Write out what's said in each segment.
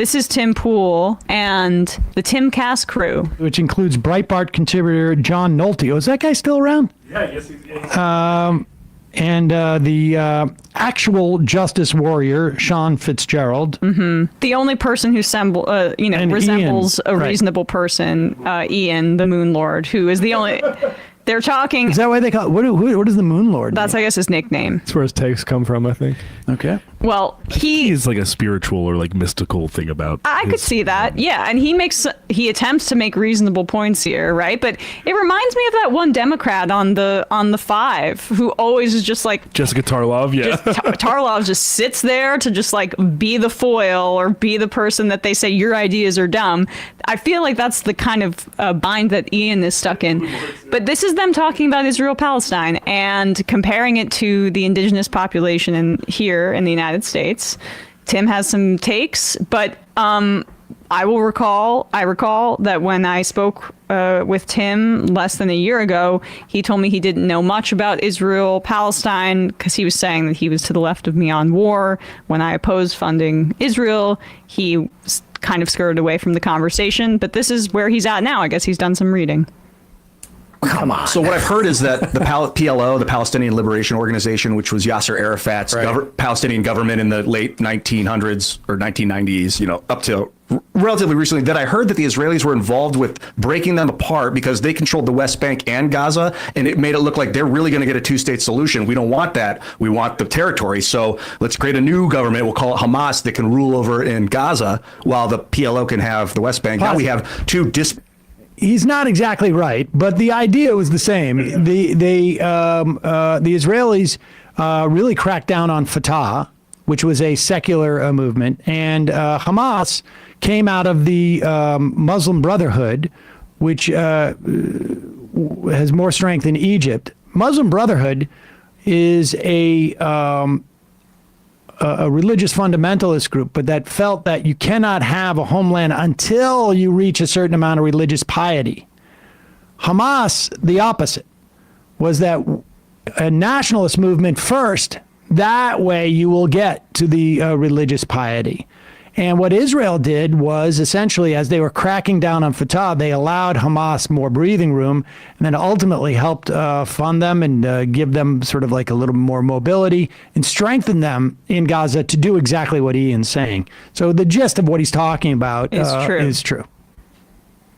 This is Tim Pool and the Tim Cass crew. Which includes Breitbart contributor John Nolte. Oh, is that guy still around? Yeah, yes, he's And the actual justice warrior, Sean Fitzgerald. Mm-hmm. The only person who resembles Ian, a reasonable person, Ian, the Moon Lord, who is the only... They're talking... Is that why they call it? What is the Moon Lord? That's, I guess, his nickname. That's where his takes come from, I think. Okay. Well, he's like a spiritual or like mystical thing about. I could see that, yeah. And he attempts to make reasonable points here, right? But it reminds me of that one Democrat on the Five who always is just like Jessica Tarlov, yeah. Tarlov just sits there to just like be the foil or be the person that they say your ideas are dumb. I feel like that's the kind of bind that Ian is stuck in. But this is them talking about Israel-Palestine and comparing it to the indigenous population here in the United States. Tim has some takes, but I recall that when I spoke with Tim less than a year ago, he told me he didn't know much about Israel-Palestine because he was saying that he was to the left of me on war. When I opposed funding Israel, he kind of skirted away from the conversation, but this is where he's at now. I guess he's done some reading. Come on. So what I've heard is that the PLO, the Palestinian Liberation Organization, which was Yasser Arafat's Palestinian government in the late 1900s or 1990s, up to relatively recently, that I heard that the Israelis were involved with breaking them apart because they controlled the West Bank and Gaza, and it made it look like they're really going to get a two-state solution. We don't want that. We want the territory. So let's create a new government. We'll call it Hamas that can rule over in Gaza while the PLO can have the West Bank. Now we have two He's not exactly right, but the idea was the same. The Israelis really cracked down on Fatah, which was a secular movement, and Hamas came out of the Muslim Brotherhood, which has more strength in Egypt. Muslim Brotherhood is a religious fundamentalist group, but that felt that you cannot have a homeland until you reach a certain amount of religious piety. Hamas, the opposite, was that a nationalist movement first. That way you will get to the religious piety. And what Israel did was essentially, as they were cracking down on Fatah, they allowed Hamas more breathing room and then ultimately helped fund them and give them sort of like a little more mobility and strengthen them in Gaza to do exactly what Ian's saying. So the gist of what he's talking about is true.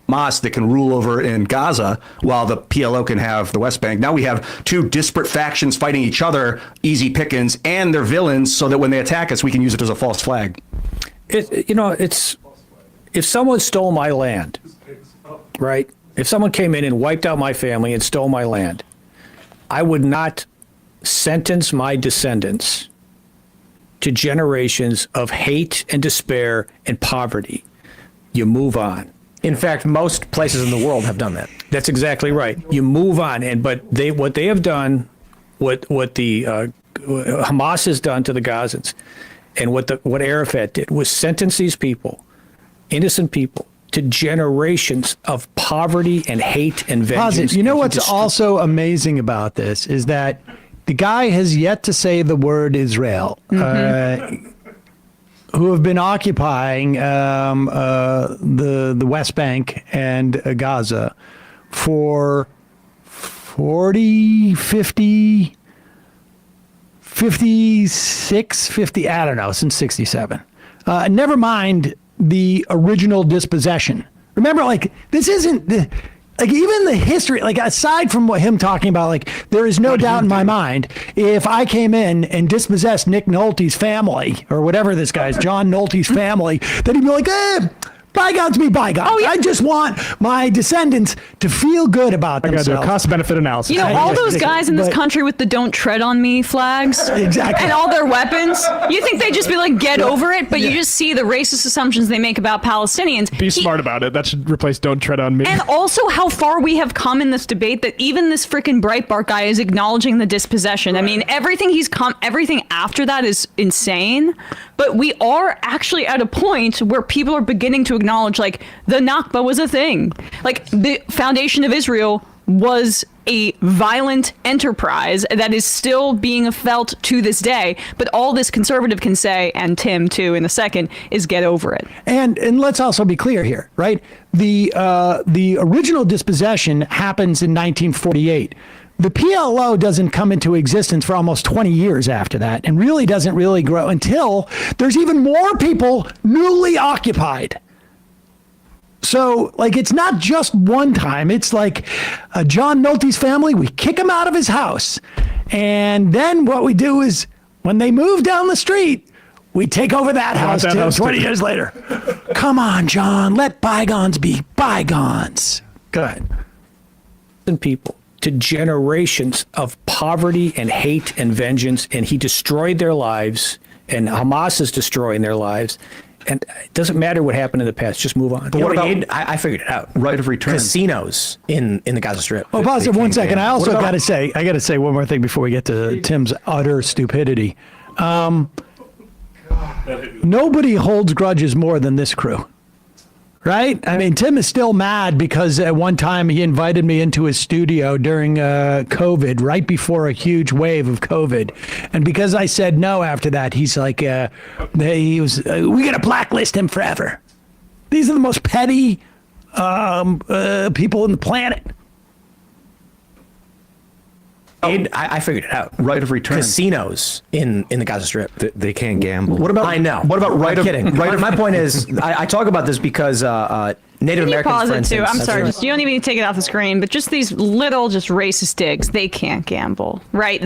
Hamas that can rule over in Gaza while the PLO can have the West Bank. Now we have two disparate factions fighting each other, easy pickings, and they're villains, so that when they attack us, we can use it as a false flag. It's if someone stole my land, right? If someone came in and wiped out my family and stole my land, I would not sentence my descendants to generations of hate and despair and poverty. You move on. In fact, most places in the world have done that. That's exactly right. You move on, what they have done, what the Hamas has done to the Gazans, and what Arafat did was sentence these people, innocent people, to generations of poverty and hate and vengeance. You know what's also amazing about this is that the guy has yet to say the word Israel, who have been occupying the West Bank and Gaza for 40, 50, 56, 50, I don't know, since 67. Never mind the original dispossession. Remember, this isn't, even the history, aside from what him talking about, there is no doubt in my mind, if I came in and dispossessed Nick Nolte's family, or whatever this guy's, John Nolte's family, then he'd be like, bygones be bygones. Oh, yeah. I just want my descendants to feel good about themselves. I got to do a cost-benefit analysis. All those guys in this country with the "Don't Tread on Me" flags, exactly, and all their weapons. You think they just be like, get over it? But you just see the racist assumptions they make about Palestinians. Be smart about it. That should replace "Don't Tread on Me." And also how far we have come in this debate that even this freaking Breitbart guy is acknowledging the dispossession. I mean, everything after that is insane. But we are actually at a point where people are beginning to acknowledge, the Nakba was a thing. The foundation of Israel was a violent enterprise that is still being felt to this day. But all this conservative can say, and Tim too in a second, is get over it. And let's also be clear here, right? The original dispossession happens in 1948. The PLO doesn't come into existence for almost 20 years after that, and really doesn't really grow until there's even more people newly occupied. So, like, it's not just one time. It's like John Nolte's family, we kick him out of his house. And then what we do is, when they move down the street, we take over that house, that too, house 20 too. years later. Come on, John, let bygones be bygones. Go ahead. And people to generations of poverty and hate and vengeance, and he destroyed their lives, and Hamas is destroying their lives. And it doesn't matter what happened in the past, just move on. But what about I figured it out. right of return? Casinos in the Gaza Strip. Oh, pause it 1 second. I also What about- got to say one more thing before we get to Tim's utter stupidity. Nobody holds grudges more than this crew. Right? I mean, Tim is still mad because at one time he invited me into his studio during COVID, right before a huge wave of COVID. And because I said no after that, he's like, we got to blacklist him forever. These are the most petty people on the planet. I figured it out. Right of return. Casinos in the Gaza Strip. They can't gamble. What about I know. What about right I'm of kidding. right of My point is, I talk about this because Native Can you Americans, pause for it instance. too? I'm That's sorry. right. Just you don't even need to take it off the screen, but just these little, just racist digs. They can't gamble, right?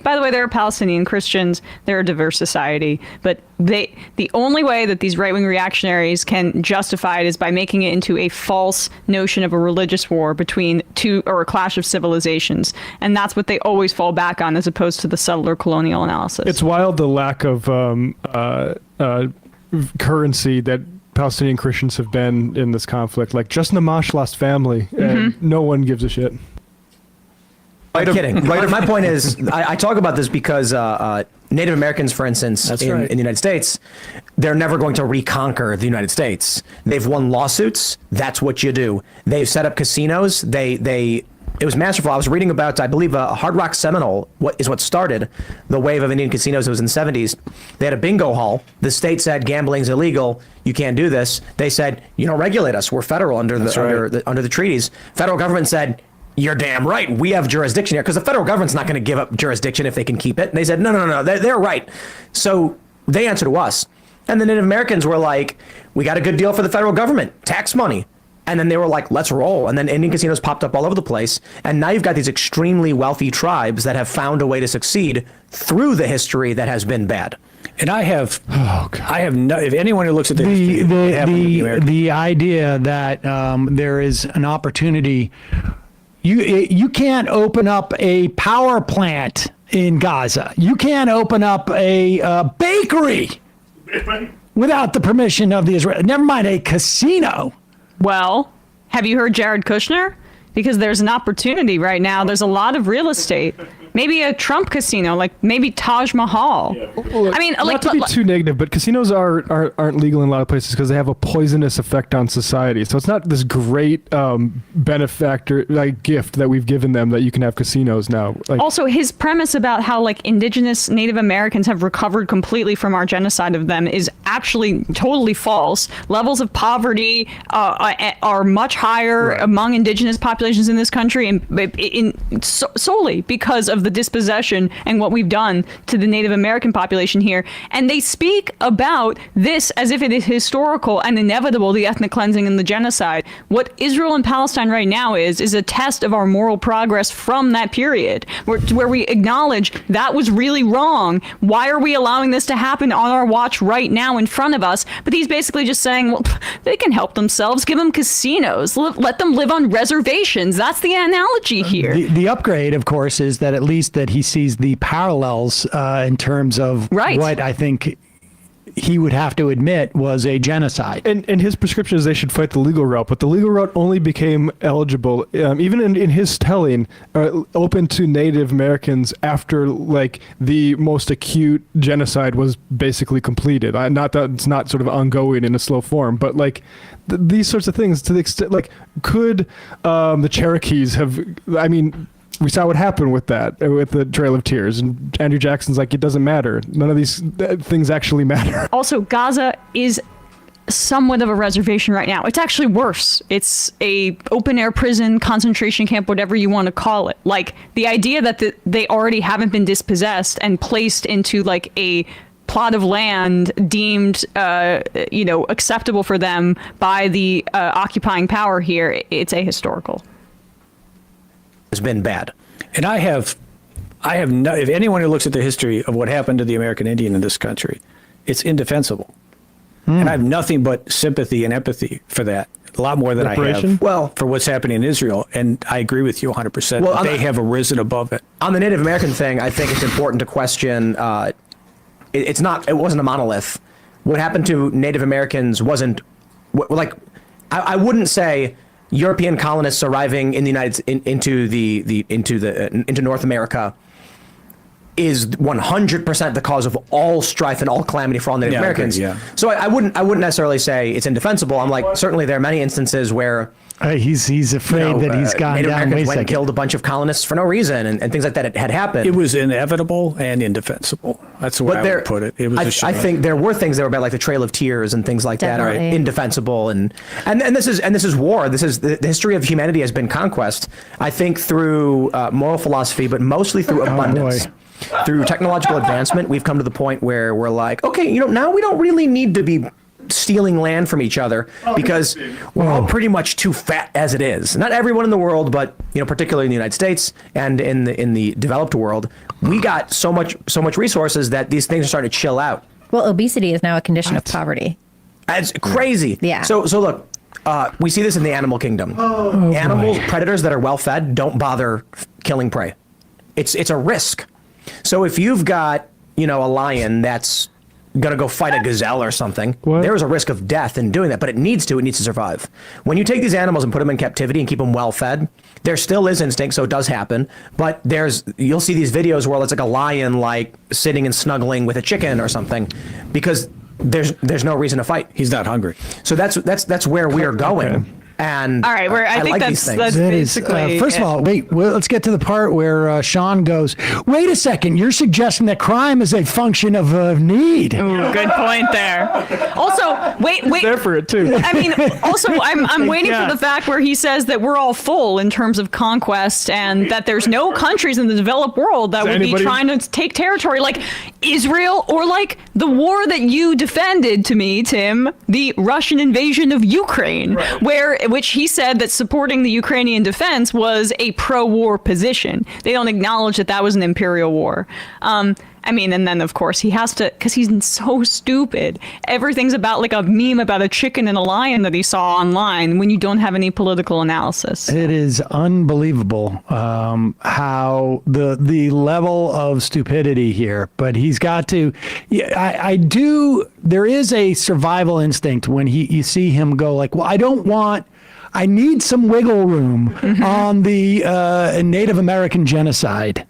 By the way, they're Palestinian Christians. They're a diverse society, but the only way that these right-wing reactionaries can justify it is by making it into a false notion of a religious war between two or a clash of civilizations, and that's what they always fall back on, as opposed to the subtler colonial analysis. It's wild the lack of currency that Palestinian Christians have been in this conflict. Like, just Namash lost family, and no one gives a shit. right of, Kidding. right of My point is, I talk about this because Native Americans, for instance, in right. the United States, they're never going to reconquer the United States. They've won lawsuits. That's what you do. They've set up casinos. It was masterful. I was reading about, I believe, Hard Rock Seminole what started the wave of Indian casinos. It was in the 70s. They had a bingo hall. The state said gambling's illegal. You can't do this. They said, you don't regulate us. We're federal under the treaties. Federal government said, you're damn right. We have jurisdiction here, because the federal government's not going to give up jurisdiction if they can keep it. And they said, no. They're right. So they answered to us. And the Native Americans were like, we got a good deal for the federal government, tax money. And then they were like, let's roll. And then Indian casinos popped up all over the place. And now you've got these extremely wealthy tribes that have found a way to succeed through the history that has been bad. And I have no. If anyone who looks at the history of what happened with the Americans- the idea that there is an opportunity, you can't open up a power plant in Gaza. You can't open up a bakery without the permission of the Israel. Never mind a casino. Well, have you heard Jared Kushner? Because there's an opportunity right now. There's a lot of real estate. Maybe a Trump casino, like maybe Taj Mahal. I mean, Not like, to be too negative, but casinos aren't legal in a lot of places because they have a poisonous effect on society. So it's not this great benefactor gift that we've given them that you can have casinos now. Like, also his premise about how like indigenous Native Americans have recovered completely from our genocide of them is actually totally false. Levels of poverty are much higher among indigenous populations in this country, and solely because of the dispossession and what we've done to the Native American population here. And they speak about this as if it is historical and inevitable, the ethnic cleansing and the genocide. What Israel and Palestine right now is a test of our moral progress from that period, where we acknowledge that was really wrong. Why are we allowing this to happen on our watch right now in front of us? But he's basically just saying, well, they can help themselves. Give them casinos. Let them live on reservations. That's the analogy here. The upgrade, of course, is that at least that he sees the parallels in terms of Right. what I think he would have to admit was a genocide. And his prescription is they should fight the legal route, but the legal route only became eligible, even in his telling, open to Native Americans after like the most acute genocide was basically completed. Not that it's not sort of ongoing in a slow form, but like these sorts of things, to the extent, like, could the Cherokees have? I mean, we saw what happened with that, with the Trail of Tears, and Andrew Jackson's like, it doesn't matter. None of these things actually matter. Also, Gaza is somewhat of a reservation right now. It's actually worse. It's a open air prison, concentration camp, whatever you want to call it. Like, the idea that they already haven't been dispossessed and placed into like a plot of land deemed, acceptable for them by the occupying power here, it's ahistorical. Has been bad. And I have no, if anyone who looks at the history of what happened to the American Indian in this country, it's indefensible. And I have nothing but sympathy and empathy for that. A lot more than I have for what's happening in Israel. And I agree with you 100%. Well, they have arisen above it. On the Native American thing, I think it's important to question, it wasn't a monolith. What happened to Native Americans wasn't, like, I wouldn't say European colonists arriving in the into North America is 100% the cause of all strife and all calamity for all Native Americans. Okay, yeah. So I wouldn't necessarily say it's indefensible. I'm like, certainly there are many instances where he's afraid that he's gone Native down. Americans went and killed a bunch of colonists for no reason, and things like that had happened. It was inevitable and indefensible. That's the way I would put it. It was a shame. I think there were things that were bad, like the Trail of Tears and things like that are indefensible, and this is war. This is the history of humanity has been conquest. I think through moral philosophy, but mostly through abundance. Through technological advancement, we've come to the point where we're like, okay, now we don't really need to be stealing land from each other because we're all pretty much too fat as it is. Not everyone in the world, but particularly in the United States and in the developed world, we got so much resources that these things are starting to chill out. Well, obesity is now a condition of poverty. It's crazy. Yeah. So look, we see this in the animal kingdom. Animals, predators that are well fed don't bother killing prey. It's a risk. So if you've got, a lion that's going to go fight a gazelle or something, there is a risk of death in doing that, but it needs to survive. When you take these animals and put them in captivity and keep them well fed, there still is instinct, so it does happen, but you'll see these videos where it's like a lion like sitting and snuggling with a chicken or something because there's no reason to fight. He's not hungry. So that's where we're going. Okay. And all right, I think like that's Is, basically. first of all, let's get to the part where Sean goes, wait a second, you're suggesting that crime is a function of need. Ooh, good point there. Also, wait. There for it too. I mean, also, I'm waiting for the fact where he says that we're all full in terms of conquest and that there's no countries in the developed world that would be trying to take territory like Israel or like the war that you defended to me, Tim, the Russian invasion of Ukraine, which he said that supporting the Ukrainian defense was a pro-war position. They don't acknowledge that was an imperial war. And then of course he has to, because he's so stupid. Everything's about like a meme about a chicken and a lion that he saw online when you don't have any political analysis. It is unbelievable how the level of stupidity here. But he's got to. I do. There is a survival instinct when you see him go like, well, I need some wiggle room on the Native American genocide.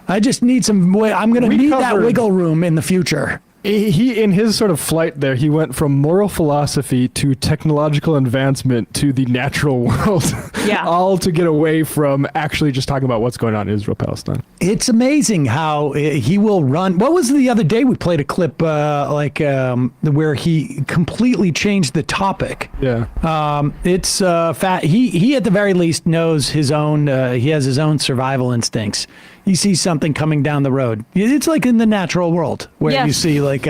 I just need some. I'm going to need that wiggle room in the future. He, in his sort of flight there, he went from moral philosophy to technological advancement to the natural world. Yeah. All to get away from actually just talking about what's going on in Israel, Palestine. It's amazing how he will run. What was the other day we played a clip where he completely changed the topic. Yeah. It's fat. He at the very least knows his own. He has his own survival instincts. He sees something coming down the road. It's like in the natural world where you see like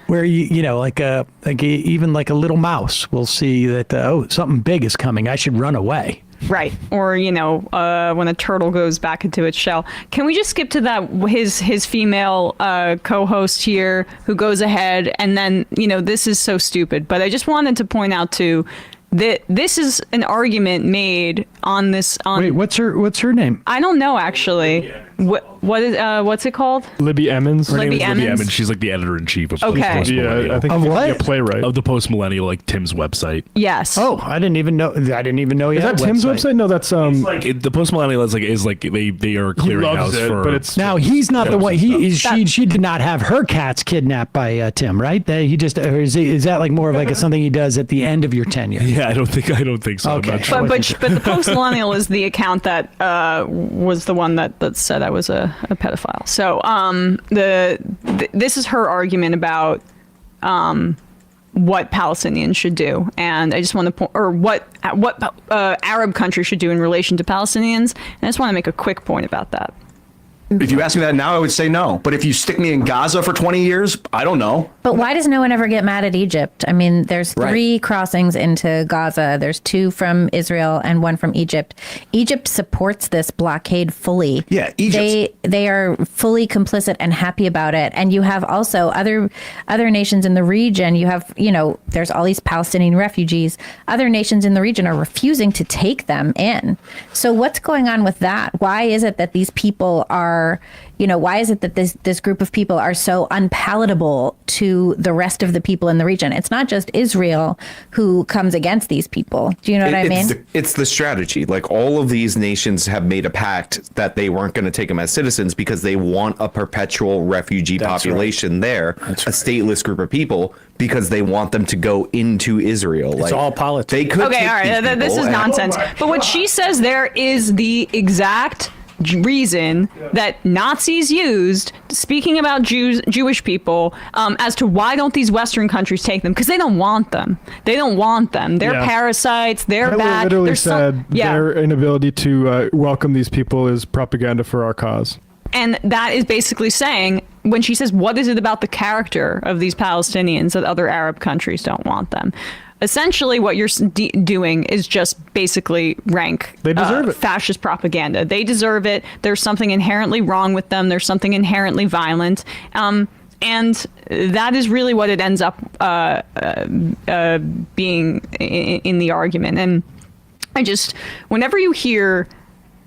where even like a little mouse will see that something big is coming. I should run away. Right. Or, when a turtle goes back into its shell. Can we just skip to that, his female co-host here who goes ahead and then, this is so stupid. But I just wanted to point out too that this is an argument made on this. Wait, what's her name? I don't know actually. What's it called? Libby Emmons. Libby Libby Emmons? Emmons. She's like the editor-in-chief of Okay. Post Millennial. Yeah, I think Of she's what? a playwright. Of the Post Millennial, like Tim's website. Yes. Oh, I didn't even know. Is that Tim's website? No, that's The Post Millennial is like they are a clearinghouse it, for. but it's Now he's not the one. She did not have her cats kidnapped by Tim, right? He just or is that like more of like something he does at the end of your tenure? yeah, I don't think so. Okay. I'm not sure. But the Post Millennial is the account that was the one that said I was a pedophile. So this is her argument about what Palestinians should do, and I just want to point, or what Arab countries should do in relation to Palestinians, and I just want to make a quick point about that. If you ask me that now, I would say no. But if you stick me in Gaza for 20 years, I don't know. But why does no one ever get mad at Egypt? I mean, there's 3 crossings into Gaza. There's 2 from Israel and 1 from Egypt. Egypt supports this blockade fully. Yeah, Egypt. They are fully complicit and happy about it. And you have also other nations in the region. You have, there's all these Palestinian refugees. Other nations in the region are refusing to take them in. So what's going on with that? Why is it that these people are, why is it that this group of people are so unpalatable to the rest of the people in the region? It's not just Israel who comes against these people. Do you know what I mean? It's the strategy. Like, all of these nations have made a pact that they weren't going to take them as citizens because they want a perpetual refugee population there, a stateless group of people, because they want them to go into Israel. It's all politics. They could Okay, take all right, these this people is and- nonsense. But what she says there is the exact reason that Nazis used, speaking about Jewish people, as to why don't these Western countries take them? Because they don't want them. They don't want them. They're Yeah. parasites. They're Hitler bad. literally There's said their inability to welcome these people is propaganda for our cause. And that is basically saying, when she says, what is it about the character of these Palestinians that other Arab countries don't want them? Essentially, what you're doing is just basically rank They deserve it. fascist propaganda. They deserve it. There's something inherently wrong with them. There's something inherently violent. And that is really what it ends up being in the argument. And whenever you hear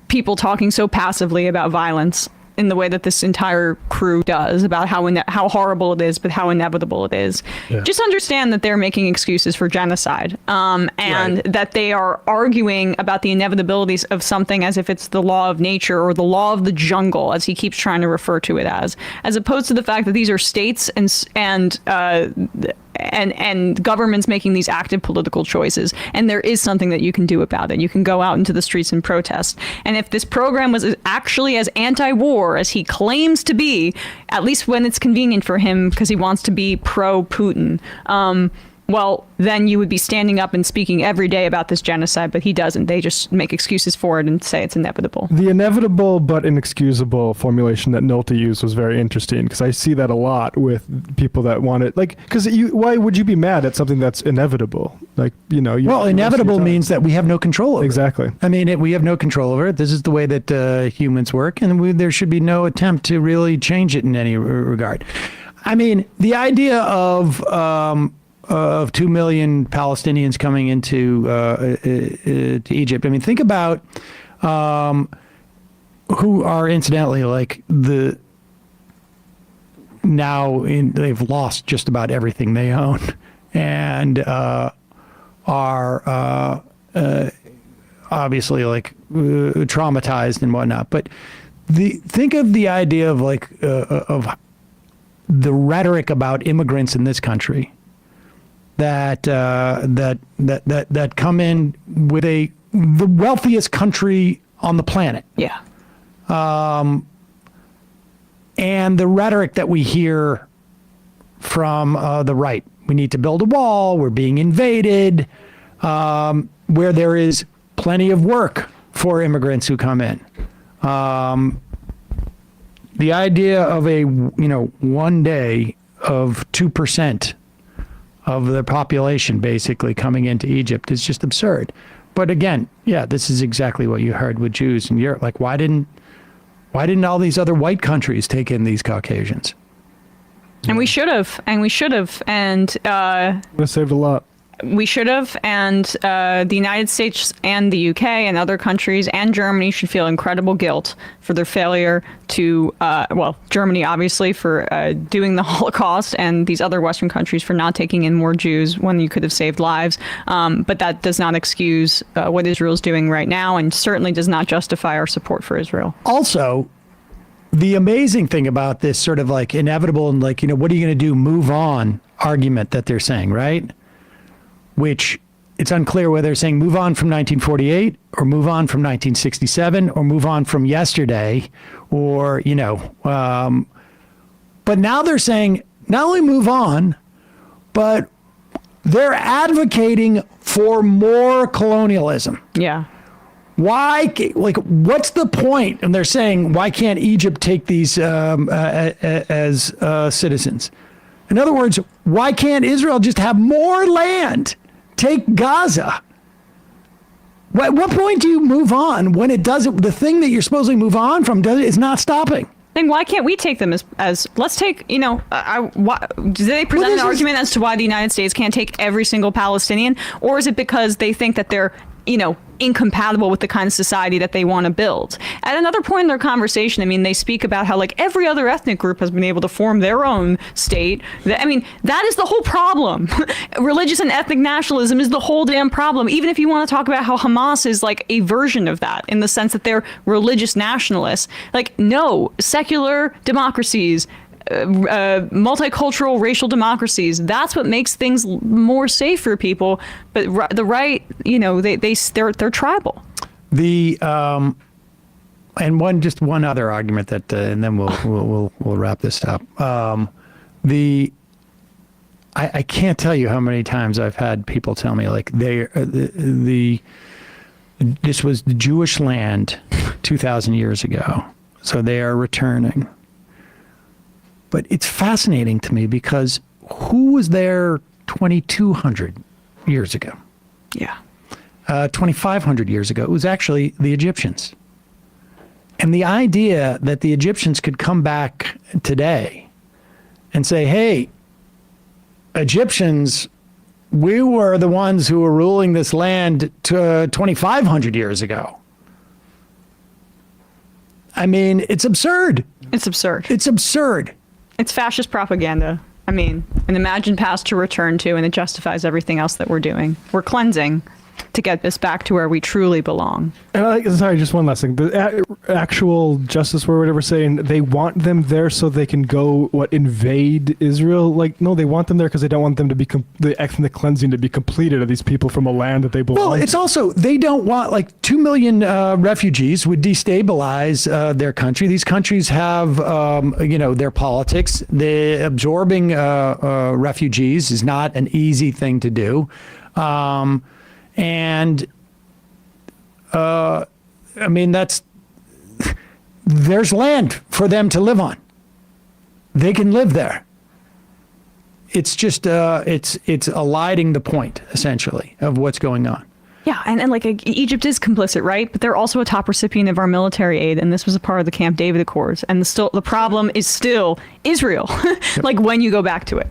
people talking so passively about violence in the way that this entire crew does, about how horrible it is, but how inevitable it is, just understand that they're making excuses for genocide, and that they are arguing about the inevitabilities of something as if it's the law of nature or the law of the jungle, as he keeps trying to refer to it as opposed to the fact that these are states and governments making these active political choices, and there is something that you can do about it. You can go out into the streets and protest. And if this program was actually as anti-war as he claims to be, at least when it's convenient for him because he wants to be pro-Putin, well, then you would be standing up and speaking every day about this genocide, but he doesn't. They just make excuses for it and say it's inevitable. The inevitable but inexcusable formulation that Nolte used was very interesting, because I see that a lot with people that want it. Like, why would you be mad at something that's inevitable? Like, Well, inevitable means that we have no control over it. Exactly. I mean, we have no control over it. This is the way that humans work, and there should be no attempt to really change it in any regard. I mean, the idea of 2 million Palestinians coming into to Egypt. I mean, think about who are incidentally like they've lost just about everything they own, and are obviously like traumatized and whatnot. But think of the idea of of the rhetoric about immigrants in this country that come in with the wealthiest country on the planet. Yeah. And the rhetoric that we hear from the right. We need to build a wall. We're being invaded. Where there is plenty of work for immigrants who come in. The idea of a one day of 2% of the population basically coming into Egypt is just absurd. But again, this is exactly what you heard with Jews in Europe. Like, why didn't all these other white countries take in these Caucasians? And we should have. And Would have saved a lot. We should have, and the United States and the UK and other countries and Germany should feel incredible guilt for their failure to, Germany obviously for doing the Holocaust, and these other Western countries for not taking in more Jews when you could have saved lives. But that does not excuse what Israel's doing right now, and certainly does not justify our support for Israel. Also, the amazing thing about this sort of like inevitable and like, what are you going to do? Move on argument that they're saying, right? Which it's unclear whether they're saying move on from 1948 or move on from 1967 or move on from yesterday or, but now they're saying not only move on, but they're advocating for more colonialism. Yeah. Why, what's the point? And they're saying, why can't Egypt take these as citizens? In other words, why can't Israel just have more land? Take Gaza. At what point do you move on when it doesn't? The thing that you're supposed to move on from is not stopping. Then why can't we take them as let's take, do they present an argument as to why the United States can't take every single Palestinian? Or is it because they think that they're, incompatible with the kind of society that they want to build? At another point in their conversation, they speak about how like every other ethnic group has been able to form their own state. That is the whole problem. Religious and ethnic nationalism is the whole damn problem. Even if you want to talk about how Hamas is like a version of that in the sense that they're religious nationalists, like no, secular democracies, multicultural racial democracies, that's what makes things more safe for people. But the right, they're tribal. And one other argument that and then we'll wrap this up. I can't tell you how many times I've had people tell me like this was the Jewish land 2,000 years ago, so they are returning. But it's fascinating to me because who was there 2,200 years ago? Yeah. 2,500 years ago? It was actually the Egyptians. And the idea that the Egyptians could come back today and say, hey, Egyptians, we were the ones who were ruling this land 2,500 years ago. It's absurd. It's absurd. It's absurd. It's fascist propaganda. An imagined past to return to, and it justifies everything else that we're doing. We're cleansing to get this back to where we truly belong. And sorry, just one last thing. The actual Justice War, whatever, saying they want them there so they can go, invade Israel? Like, no, they want them there because they don't want them to be, the ethnic cleansing to be completed of these people from a land that they belong to. Well, it's also, they don't want, 2 million refugees would destabilize their country. These countries have, their politics. The absorbing refugees is not an easy thing to do. There's land for them to live on. They can live there. It's just, it's eliding the point, essentially, of what's going on. Yeah, and Egypt is complicit, right? But they're also a top recipient of our military aid, and this was a part of the Camp David Accords. And the problem is still Israel, when you go back to it.